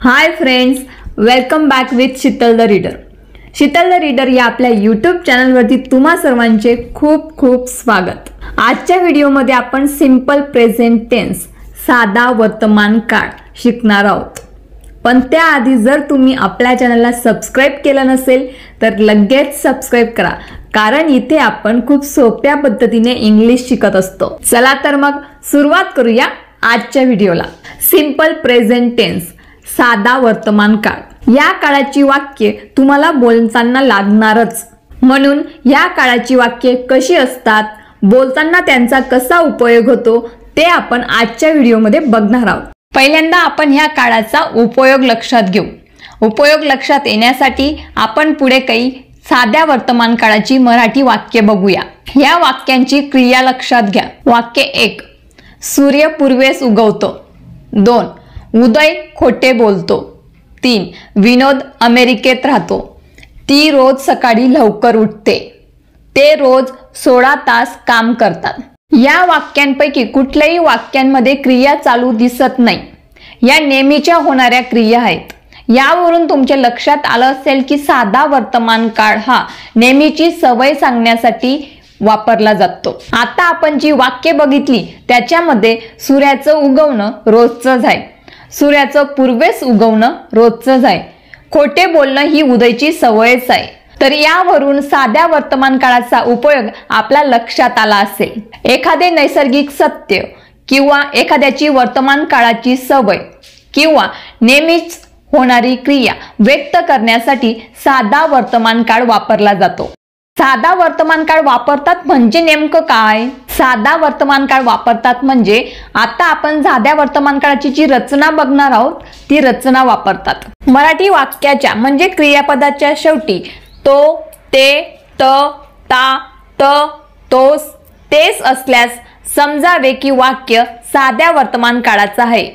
Hi friends, welcome back with Sheetal the reader. Sheetal the reader या आपल्या YouTube चॅनलवरती तुम्हा सर्वांचे खूप खूप स्वागत. आजच्या व्हिडिओमध्ये आपण सिंपल प्रेझेंट टेन्स साधा वर्तमान काळ शिकणार आहोत. पण त्याआधी जर तुम्ही आपल्या चॅनलला सबस्क्राइब केलं नसेल तर लगेच सबस्क्राइब करा, कारण इथे आपण खूप सोप्या पद्धतीने इंग्लिश शिकत असतो. चला तर मग सुरुवात करूया आजच्या व्हिडिओला. सिंपल प्रेझेंट टेन्स साधा वर्तमान काळ. या काळाची वाक्ये तुम्हाला बोलताना लागणारच, म्हणून या काळाची वाक्ये कशी असतात, बोलताना त्यांचा कसा उपयोग होतो ते आपण आजच्या व्हिडिओमध्ये बघणार आहोत. पहिल्यांदा आपण ह्या काळाचा उपयोग लक्षात घेऊ. उपयोग लक्षात येण्यासाठी आपण पुढे काही साध्या वर्तमान काळाची मराठी वाक्ये बघूया. या वाक्यांची क्रिया लक्षात घ्या. वाक्य 1, सूर्य पूर्वेस उगवतो. 2, उदय खोटे बोलतो. 3, विनोद अमेरिकेत राहतो. ती रोज सकाळी लवकर उठते. ते रोज 16 तास काम करतात. या वाक्यांपैकी कुठल्याही वाक्यांमध्ये क्रिया चालू दिसत नाही. या नेहमीच्या होणाऱ्या क्रिया आहेत. यावरून तुमच्या लक्षात आलं असेल की साधा वर्तमान काळ हा नेहमीची सवय सांगण्यासाठी वापरला जातो. आता आपण जी वाक्य बघितली त्याच्यामध्ये सूर्याचं उगवणं रोजचंच आहे. सूर्याचं पूर्वेस उगवणं रोजचंच आहे. खोटे बोलणं ही उदयची सवयच आहे. तर यावरून साध्या वर्तमान काळाचा उपयोग आपल्या लक्षात आला असेल. एखादे नैसर्गिक सत्य किंवा एखाद्याची वर्तमान काळाची सवय किंवा नेहमीच होणारी क्रिया व्यक्त करण्यासाठी साधा वर्तमान काळ वापरला जातो. साधा वर्तमान काळ वापरतात म्हणजे नेमकं काय? साधा वर्तमान काळ वापरतात म्हणजे आता आपण साध्या वर्तमान काळाची जी रचना बघणार आहोत ती रचना वापरतात. मराठी वाक्याच्या म्हणजे क्रियापदाच्या शेवटी तो, ते, त, ता, त, तोस, तेस असल्यास समजावे की वाक्य साध्या वर्तमान काळाचं आहे.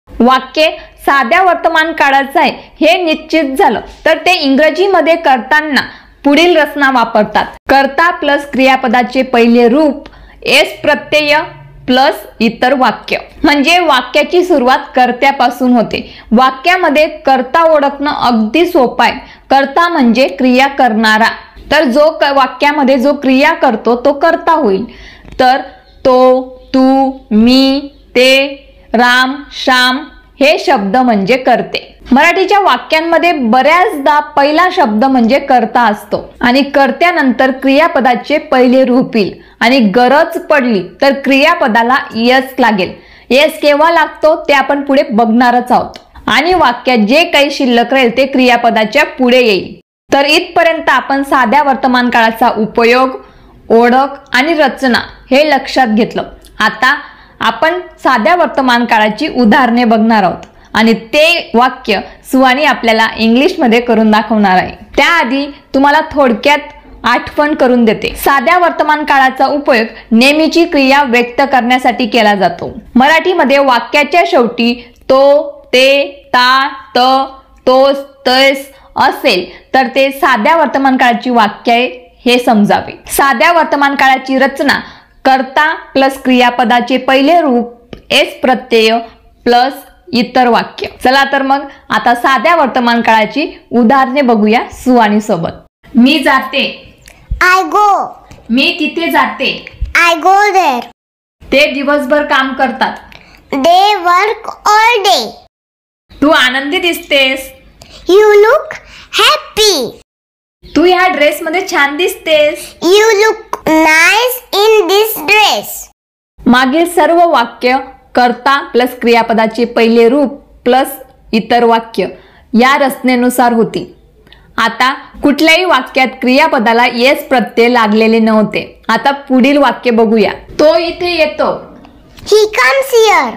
वाक्य साध्या वर्तमान काळाचं आहे हे निश्चित झालं तर ते इंग्रजीमध्ये करताना पुढील रचना वापरतात. कर्ता प्लस क्रियापदाचे पहिले रूप एस प्रत्यय प्लस इतर वाक्य. म्हणजे वाक्याची सुरुवात कर्त्यापासून होते. वाक्यामध्ये कर्ता ओळखणं अगदी सोपं आहे. कर्ता म्हणजे क्रिया करणारा. तर जो वाक्यामध्ये जो क्रिया करतो तो कर्ता होईल. तर तो, तू, मी, ते, राम, श्याम हे शब्द म्हणजे कर्ते. मराठीच्या वाक्यांमध्ये बऱ्याचदा पहिला शब्द म्हणजे कर्ता असतो आणि कर्त्यानंतर क्रियापदाचे पहिले रूप येईल आणि गरज पडली तर क्रियापदाला यस लागेल. यस केव्हा लागतो ते आपण पुढे बघणारच आहोत. आणि वाक्यात जे काही शिल्लक राहील ते क्रियापदाच्या पुढे येईल. तर इथपर्यंत आपण साध्या वर्तमान काळाचा उपयोग, ओळख आणि रचना हे लक्षात घेतलं. आता आपण साध्या वर्तमान काळाची उदाहरणे बघणार आहोत आणि ते वाक्य सुवानी आपल्याला इंग्लिशमध्ये करून दाखवणार आहे. त्याआधी तुम्हाला थोडक्यात आठवण करून देते. साध्या वर्तमान काळाचा उपयोग नेहमीची क्रिया व्यक्त करण्यासाठी केला जातो. मराठीमध्ये वाक्याच्या शेवटी तो, ते, ता, त, तोस, तैस असेल तर ते साध्या वर्तमान काळाची वाक्य आहे हे समजावे. साध्या वर्तमान काळाची रचना कर्ता प्लस क्रियापदाचे पहिले रूप एस प्रत्यय प्लस इतर वाक्य. चला तर मग आता साध्या वर्तमान काळाची उदाहरणे बघूया सुवानी सोबत. मी जाते. I go. मी तिथे जाते. I go there. ते दिवसभर काम करतात. They work all day. तू आनंदी दिसतेस. You look happy. तू ह्या ड्रेस मध्ये छान दिसतेस. You look nice in this dress. मागील सर्व वाक्य कर्ता प्लस क्रियापदाचे पहिले रूप प्लस इतर वाक्य या रचनेनुसार होती. आता कुठल्याही वाक्यात क्रियापदाला येस प्रत्यय लागलेले नव्हते. आता पुढील वाक्य बघूया. तो इथे येतो. He comes here.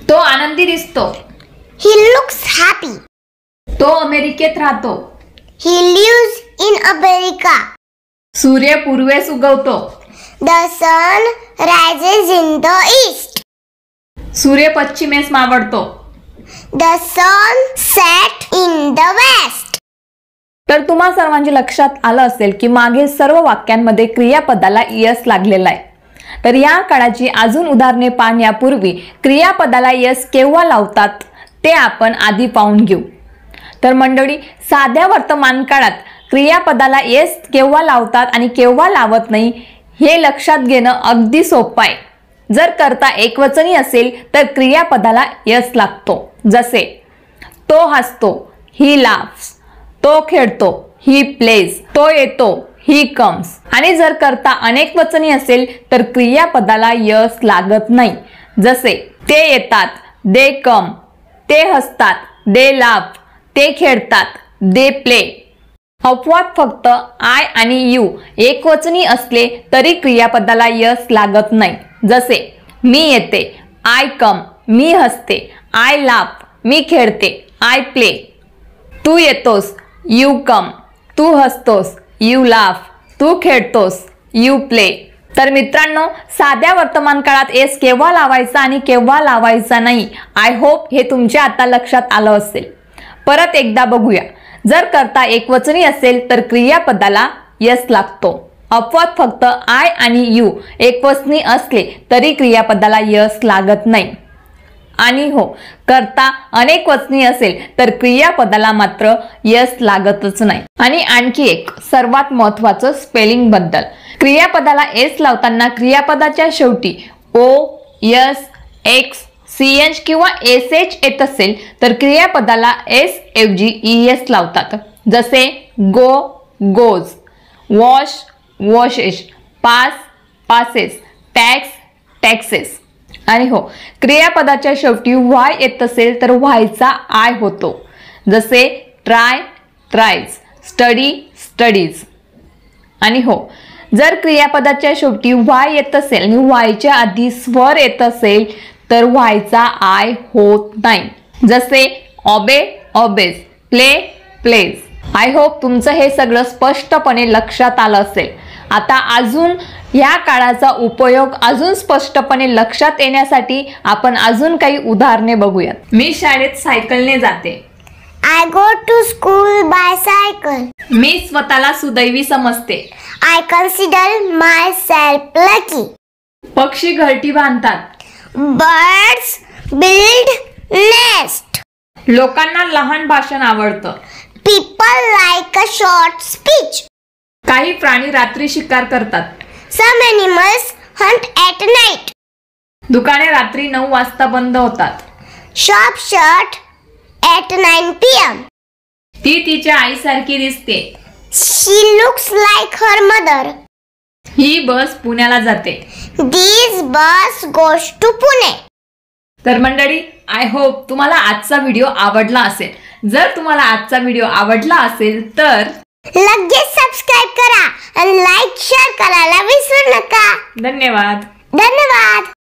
तो आनंदी दिसतो. He looks happy. तो अमेरिकेत राहतो. He lives in America. सूर्य पूर्वेस उगवतो. The sun rises in the east. सूर्य पश्चिमेस मावळतो. The sun sets in the west. तर तुम्हा सर्वांच्या लक्षात आलं असेल की मागील सर्व वाक्यांमध्ये क्रियापदाला यस लागलेला आहे. तर या काळाची अजून उदाहरणे पाहण्यापूर्वी क्रियापदाला यस केव्हा लावतात ते आपण आधी पाहून घेऊ. तर मंडळी, साध्या वर्तमान काळात क्रियापदाला एस केव्हा लावतात आणि केव्हा लावत नाही हे लक्षात घेणं अगदी सोपं आहे. जर कर्ता एकवचनी असेल तर क्रियापदाला एस लागतो. जसे तो हसतो, ही लाफ्स. तो खेळतो, ही प्लेज. तो येतो, ही कम्स. आणि जर कर्ता अनेकवचनी असेल तर क्रियापदाला यस लागत नाही. जसे ते येतात, दे कम. ते हसतात, दे लाफ. ते खेळतात, दे प्ले. अपवाद फक्त आय आणि यू एकवचनी असले तरी क्रियापदाला यस लागत नाही. जसे मी येते, आय कम. मी हसते, आय लाफ. मी खेळते, आय प्ले. तू येतोस, यू कम. तू हसतोस, यू लाफ. तू खेळतोस, यू प्ले. तर मित्रांनो, साध्या वर्तमान काळात एस केव्हा लावायचा आणि केव्हा लावायचा नाही, आय होप हे तुमच्या आता लक्षात आलं असेल. परत एकदा बघूया. जर कर्ता एकवचनी असेल तर क्रियापदाला यस लागतो. अपवाद फक्त आय आणि यू एकवचनी असले तरी क्रियापदाला यस लागत नाही. आणि हो, कर्ता अनेकवचनी असेल तर क्रियापदाला मात्र यस लागतच नाही. आणि आणखी एक सर्वात महत्त्वाचं स्पेलिंग बद्दल. क्रियापदाला एस लावताना क्रियापदाच्या शेवटी ओ, यस, एक्स, सीएच किंवा एस एच येत असेल तर क्रियापदाला एस ऐवजी ईएस लावतात. जसे go, goes. Wash, washes. Pass, passes. Tax, taxes. आणि हो, क्रियापदाच्या शेवटी वाय येत असेल तर व्हायचा आय होतो. जसे ट्राय, ट्रायज. Study, studies. आणि हो, जर क्रियापदाच्या शेवटी वाय येत असेल आणि वायच्या आधी स्वर येत असेल तर व्हायचा आय होत नाही. जसे obey, obeys. Play, plays. I hope तुमचं हे सगळं स्पष्टपणे लक्षात आलं असेल. आता अजून या काळाचा उपयोग अजून स्पष्टपणे लक्षात येण्यासाठी आपण अजून काही उदाहरणे बघूयात. मी शाळेत सायकलने जाते. I go to school by cycle. मी स्वतःला सुदैवी समजते. I consider myself lucky. पक्षी घरटी बांधतात. Birds build nest. लोकांना लहान भाषण आवडतं. People like a short speech. काही प्राणी रात्री शिकार करतात. Some animals hunt at night. दुकाने रात्री 9 वाजता बंद होतात. Shop shut at 9 p.m. ती तिच्या आईसारखी दिसते. She looks like her mother. ही बस पुण्याला जाते. This bus goes to Pune. तर मंडळी, आय होप तुम्हाला आजचा व्हिडिओ आवडला असेल. जर तुम्हाला आजचा व्हिडिओ आवडला असेल तर लगेच सबस्क्राईब करा आणि लाईक शेअर करायला विसरू नका. धन्यवाद. धन्यवाद.